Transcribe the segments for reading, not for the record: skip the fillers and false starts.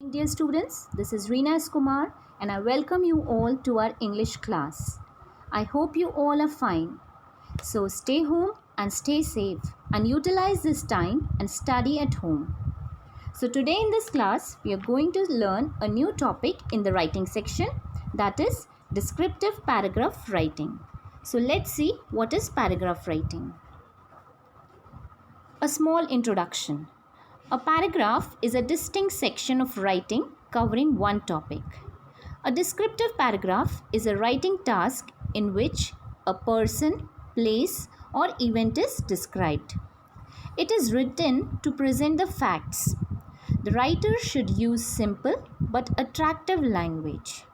Dear students, this is Reena S. Kumar and I welcome you all to our English class. I hope you all are fine. So stay home and stay safe and utilize this time and study at home. So today in this class, we are going to learn a new topic in the writing section, that is descriptive paragraph writing. So let's see what is paragraph writing. A small introduction. A paragraph is a distinct section of writing covering one topic. A descriptive paragraph is a writing task in which a person, place, or event is described. It is written to present the facts. The writer should use simple but attractive language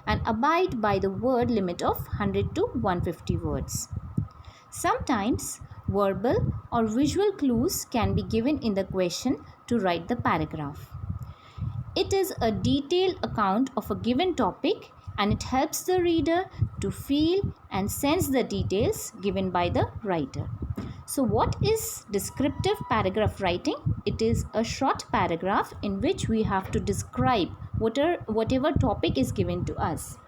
and abide by the word limit of 100 to 150 words. Sometimes verbal or visual clues can be given in the question to write the paragraph. It is a detailed account of a given topic and it helps the reader to feel and sense the details given by the writer. So what is descriptive paragraph writing? It is a short paragraph in which we have to describe whatever topic is given to us.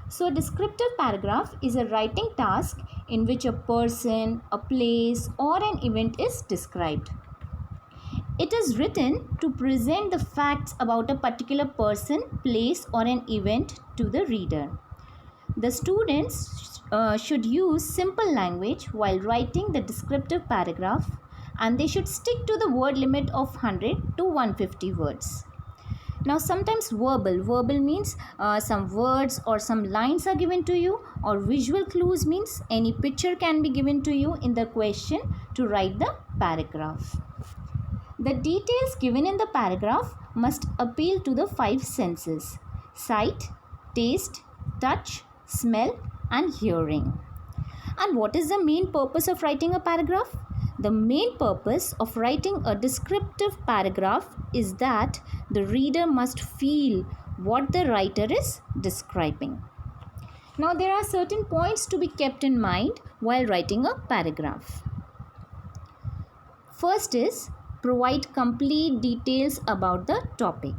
So a descriptive paragraph is a writing task in which a person, a place or an event is described. It is written to present the facts about a particular person, place or an event to the reader. The students should use simple language while writing the descriptive paragraph and they should stick to the word limit of 100 to 150 words. Now sometimes verbal means some words or some lines are given to you, or visual clues means any picture can be given to you in the question to write the paragraph. The details given in the paragraph must appeal to the 5 senses: sight, taste, touch, smell and hearing. And what is the main purpose of writing a paragraph? The main purpose of writing a descriptive paragraph is that the reader must feel what the writer is describing. Now there are certain points to be kept in mind while writing a paragraph. First is provide complete details about the topic.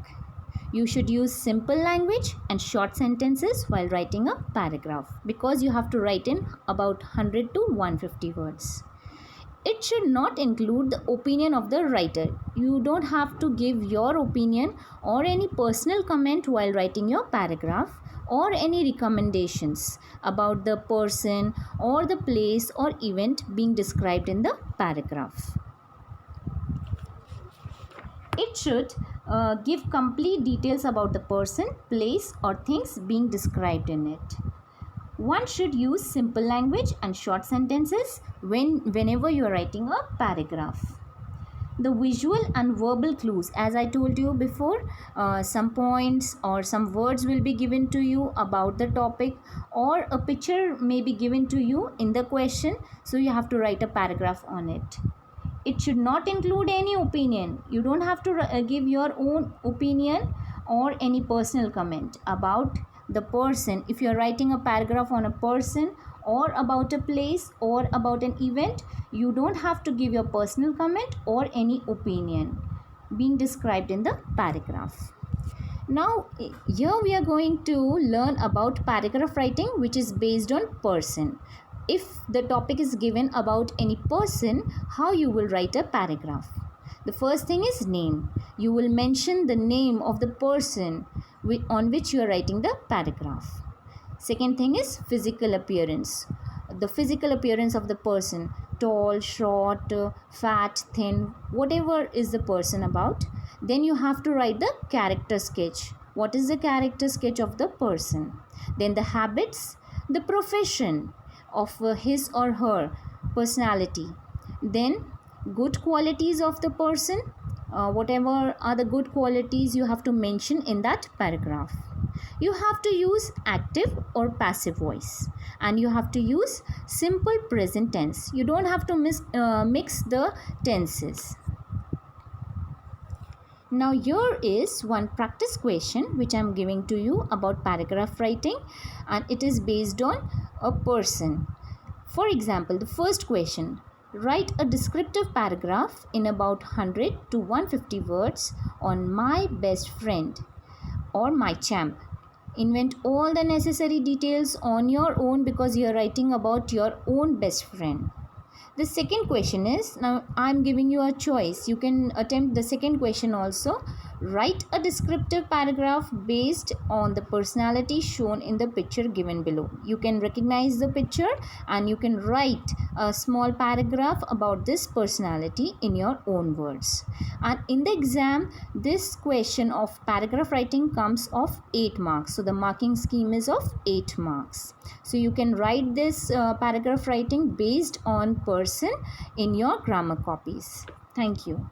You should use simple language and short sentences while writing a paragraph because you have to write in about 100 to 150 words. It should not include the opinion of the writer. You don't have to give your opinion or any personal comment while writing your paragraph or any recommendations about the person or the place or event being described in the paragraph. It should give complete details about the person, place or things being described in it. One should use simple language and short sentences whenever you are writing a paragraph. The visual and verbal clues, as I told you before, some points or some words will be given to you about the topic, or a picture may be given to you in the question, so you have to write a paragraph on it. It should not include any opinion. You don't have to give your own opinion or any personal comment about the person. If you are writing a paragraph on a person or about a place or about an event, you don't have to give your personal comment or any opinion being described in the paragraph. Now here we are going to learn about paragraph writing, which is based on person. If the topic is given about any person, how you will write a paragraph? The first thing is name. You will mention the name of the person on which you are writing the paragraph. Second thing is physical appearance. The physical appearance of the person, tall, short, fat, thin, whatever is the person about. Then you have to write the character sketch. What is the character sketch of the person? Then the habits, the profession of his or her personality. Then good qualities of the person. Whatever are the good qualities you have to mention in that paragraph. You have to use active or passive voice and you have to use simple present tense. You don't have to mix the tenses. Now here is one practice question which I am giving to you about paragraph writing, and it is based on a person. For example, the first question: write a descriptive paragraph in about 100 to 150 words on my best friend. or my champ. Invent all the necessary details on your own because you are writing about your own best friend. The second question is, now I'm giving you a choice. You can attempt the second question also. Write a descriptive paragraph based on the personality shown in the picture given below. You can recognize the picture and you can write a small paragraph about this personality in your own words. And in the exam, this question of paragraph writing comes of 8 marks. So the marking scheme is of 8 marks. So you can write this paragraph writing based on person in your grammar copies. Thank you.